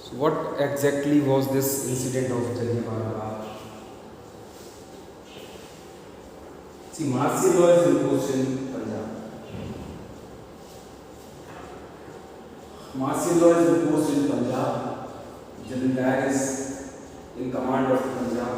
So what exactly was this incident of Jallianwala Bagh? See, martial law is imposed in Punjab. Martial law is imposed in Punjab. General Dyer is in command of Punjab.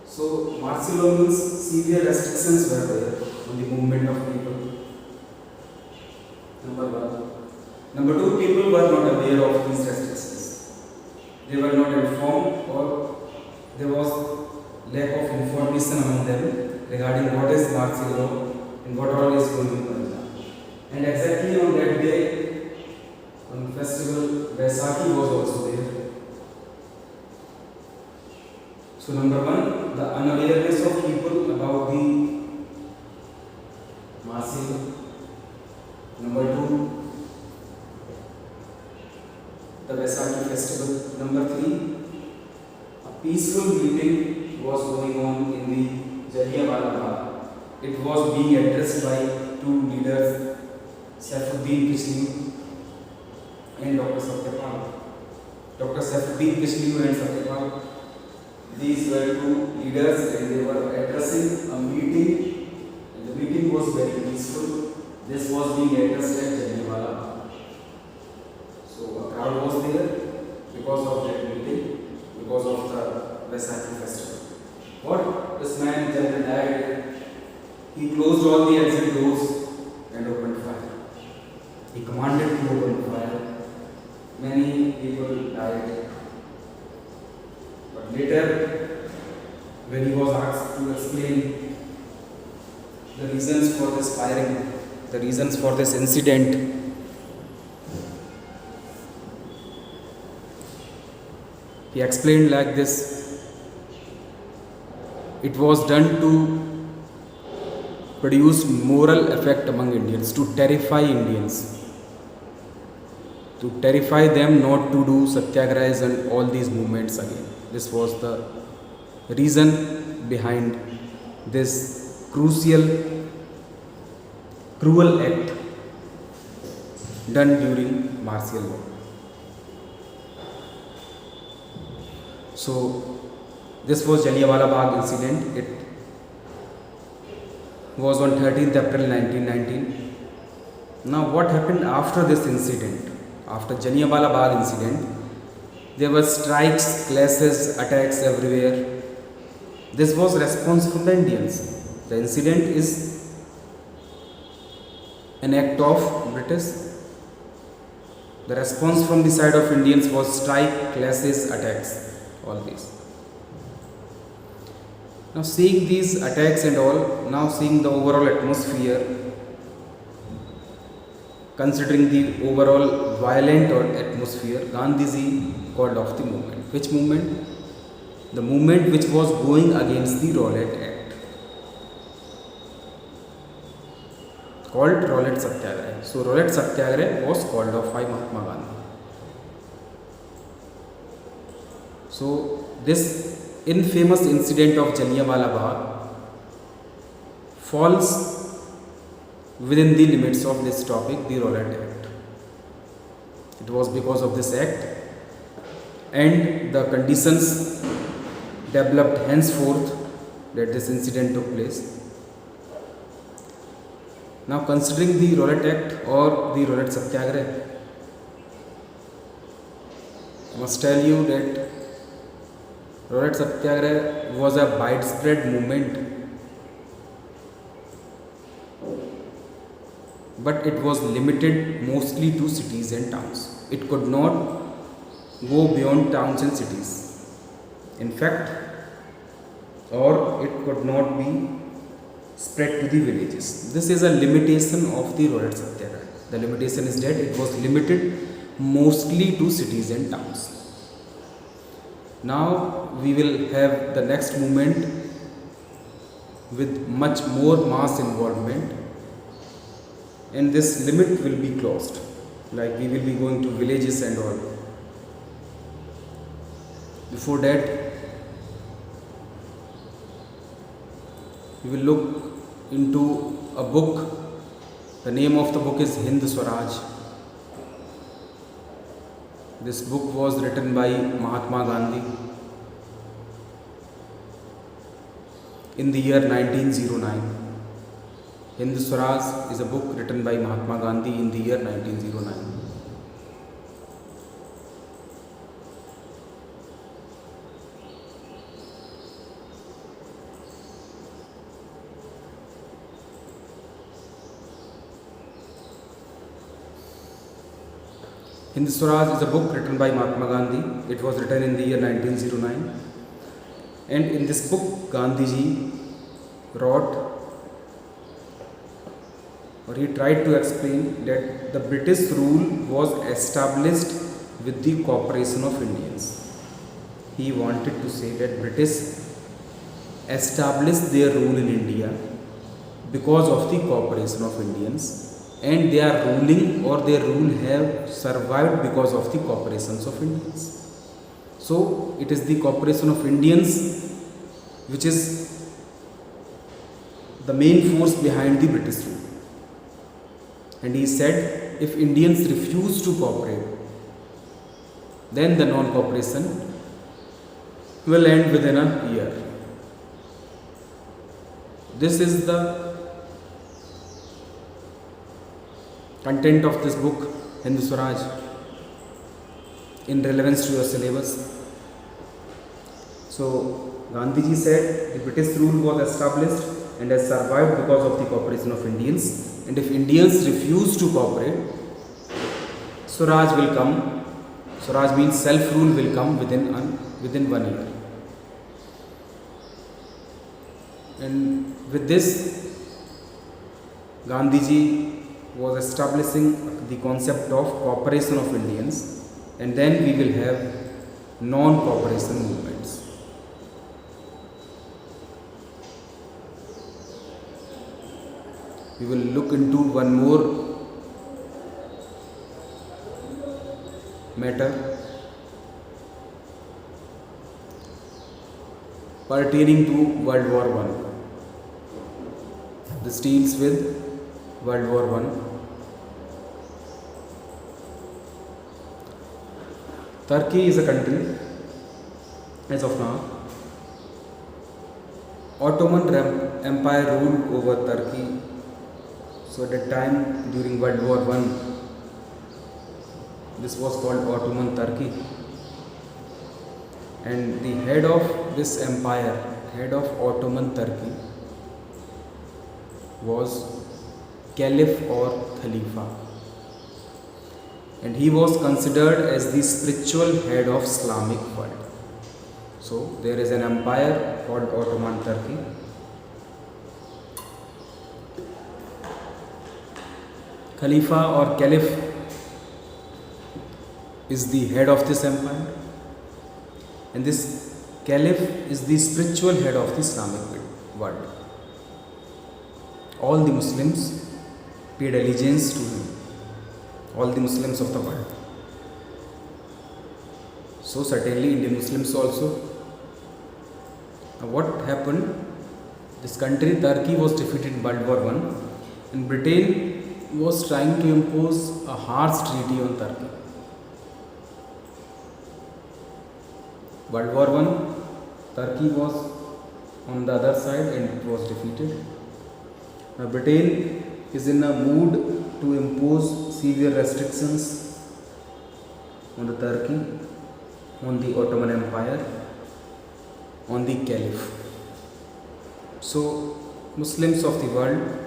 So, martial law means severe restrictions were there on the movement of people. Number one. Number two, people were not aware of these restrictions. They were not informed, or there was lack of information among them regarding what is martial law and what all is going in Punjab. And exactly on that day, on festival, Vaisakhi was also there. So number one, the unawareness of people about the martial law. Number two, the Vaisakhi festival. Number three, a peaceful meeting was going on in the Jallianwala Bagh. It was being addressed by two leaders, Saifuddin Kishliu and Dr. Satyapal. Dr. Saifuddin Kishliu and Satyapal, these were two leaders and they were addressing a meeting, and the meeting was very peaceful. This was being addressed at Jallianwala Bagh. So a crowd was there because of that meeting, because of the Vaisakhi festival. What this man General Dyer did, he closed all the exit doors and opened fire. He commanded to open fire. Many people died. But later, when he was asked to explain the reasons for this firing, the reasons for this incident, he explained like this: it was done to produce moral effect among Indians, to terrify Indians, to terrify them not to do satyagrahas and all these movements again. This was the reason behind this cruel act done during martial law. So, this was Jallianwala Bagh incident. It was on 13th April 1919. Now, what happened after this incident? After Jallianwala Bagh incident, there were strikes, clashes, attacks everywhere. This was response from the Indians. The incident is an act of British. The response from the side of Indians was strike, clashes, attacks, all these. Now seeing these attacks and all, now seeing the overall atmosphere, considering the overall violent atmosphere, Gandhiji called off the movement. Which movement? The movement which was going against the Rowlatt Act, called Rowlatt Satyagraha. So Rowlatt Satyagraha was called off by Mahatma Gandhi. So this infamous incident of Jallianwala Bagh falls within the limits of this topic, the Rowlatt Act. It was because of this act and the conditions developed henceforth that this incident took place. Now considering the Rowlatt Act or the Rowlatt Satyagraha, I must tell you that Rowlatt Satyagraha was a widespread movement, but it was limited mostly to cities and towns. It could not go beyond towns and cities. In fact, or it could not be spread to the villages. This is a limitation of the Rowlatt Satyagraha. The limitation is that it was limited mostly to cities and towns. Now we will have the next movement with much more mass involvement, and this limit will be closed, like we will be going to villages and all. Before that, we will look into a book. The name of the book is Hind Swaraj. This book was written by Mahatma Gandhi in the year 1909. Hind Swaraj is a book written by Mahatma Gandhi in the year 1909. Hind Swaraj is a book written by Mahatma Gandhi. It was written in the year 1909. And in this book, Gandhiji wrote, or he tried to explain, that the British rule was established with the cooperation of Indians. He wanted to say that British established their rule in India because of the cooperation of Indians, and they are ruling, or their rule have survived because of the cooperations of Indians. So it is the cooperation of Indians which is the main force behind the British rule. And he said, if Indians refuse to cooperate, then the non-cooperation will end within a year. This is the content of this book, Hind Swaraj, in relevance to your syllabus. So Gandhiji said the British rule was established and has survived because of the cooperation of Indians, and if Indians refuse to cooperate, Swaraj will come. Swaraj means self-rule will come within 1 year. And with this, Gandhiji was establishing the concept of cooperation of Indians, and then we will have non-cooperation movements. We will look into one more matter pertaining to World War I. This deals with World War I. Turkey is a country as of now. Ottoman Empire ruled over Turkey. So at that time, during World War I, this was called Ottoman Turkey. And the head of this empire, head of Ottoman Turkey, was Caliph or Khalifa. And he was considered as the spiritual head of Islamic world. So there is an empire called Ottoman Turkey. Khalifa or Caliph is the head of this empire, and this Caliph is the spiritual head of the Islamic world. All the Muslims paid allegiance to him, all the Muslims of the world. So certainly Indian Muslims also. Now what happened? This country, Turkey, was defeated in World War I, and Britain was trying to impose a harsh treaty on Turkey. World War I, Turkey was on the other side and it was defeated. Now Britain is in a mood to impose severe restrictions on the Turkey, on the Ottoman Empire, on the Caliph. So Muslims of the world,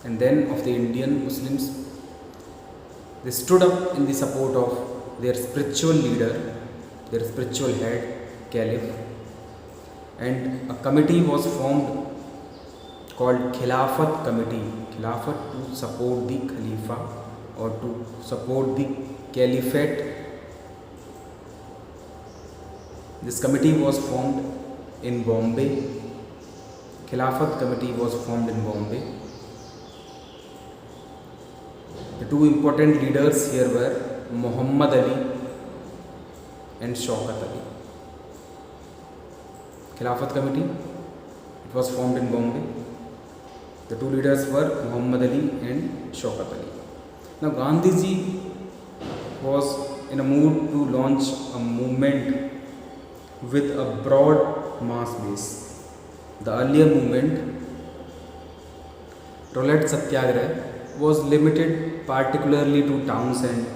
and then of the Indian Muslims, they stood up in the support of their spiritual leader, their spiritual head, Caliph, and a committee was formed called Khilafat Committee. Khilafat, to support the Khalifa or to support the Caliphate. This committee was formed in Bombay. Khilafat Committee was formed in Bombay. The two important leaders here were Muhammad Ali and Shaukat Ali. Khilafat Committee, it was formed in Bombay. The two leaders were Muhammad Ali and Shaukat Ali. Now Gandhiji was in a mood to launch a movement with a broad mass base. The earlier movement, Rowlatt Satyagraha, was limited particularly to towns and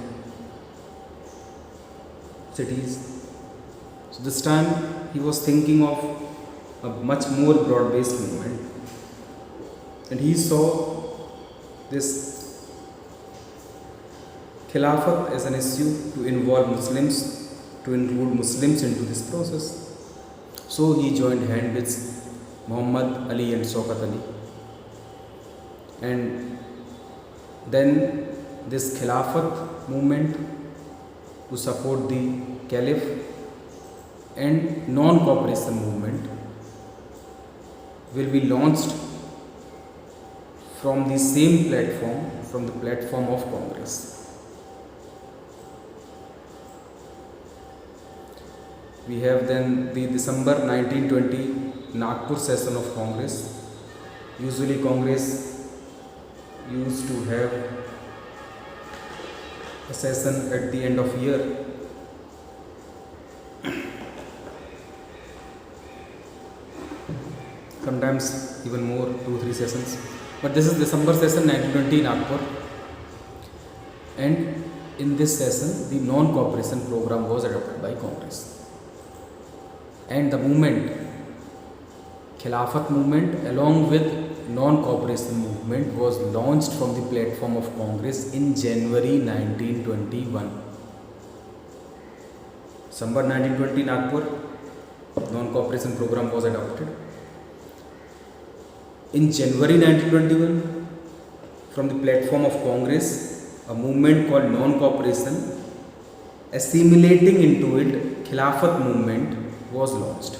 cities. So this time he was thinking of a much more broad-based movement, and he saw this Khilafat as an issue to involve Muslims, to include Muslims into this process. So he joined hand with Muhammad Ali and Shaukat Ali, and then this Khilafat movement to support the Caliph and non-cooperation movement will be launched from the same platform, from the platform of Congress. We have then the December 1920 Nagpur session of Congress. Usually Congress used to have a session at the end of year. Sometimes even more, 2-3 sessions. But this is December session 1920 Nagpur. And in this session, the non-cooperation program was adopted by Congress. And the movement, Khilafat movement, along with non-cooperation movement, was launched from the platform of Congress in January 1921. December 1920 Nagpur, non-cooperation program was adopted. In January 1921, from the platform of Congress, a movement called non-cooperation, assimilating into it Khilafat movement, was launched.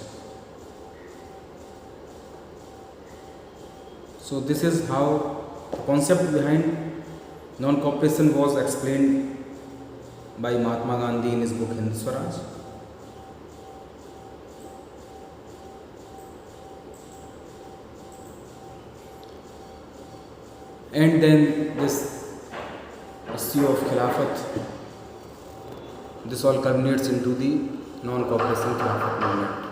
So this is how the concept behind non-cooperation was explained by Mahatma Gandhi in his book Hind Swaraj. And then this issue of Khilafat, this all culminates into the non-cooperation Khilafat movement.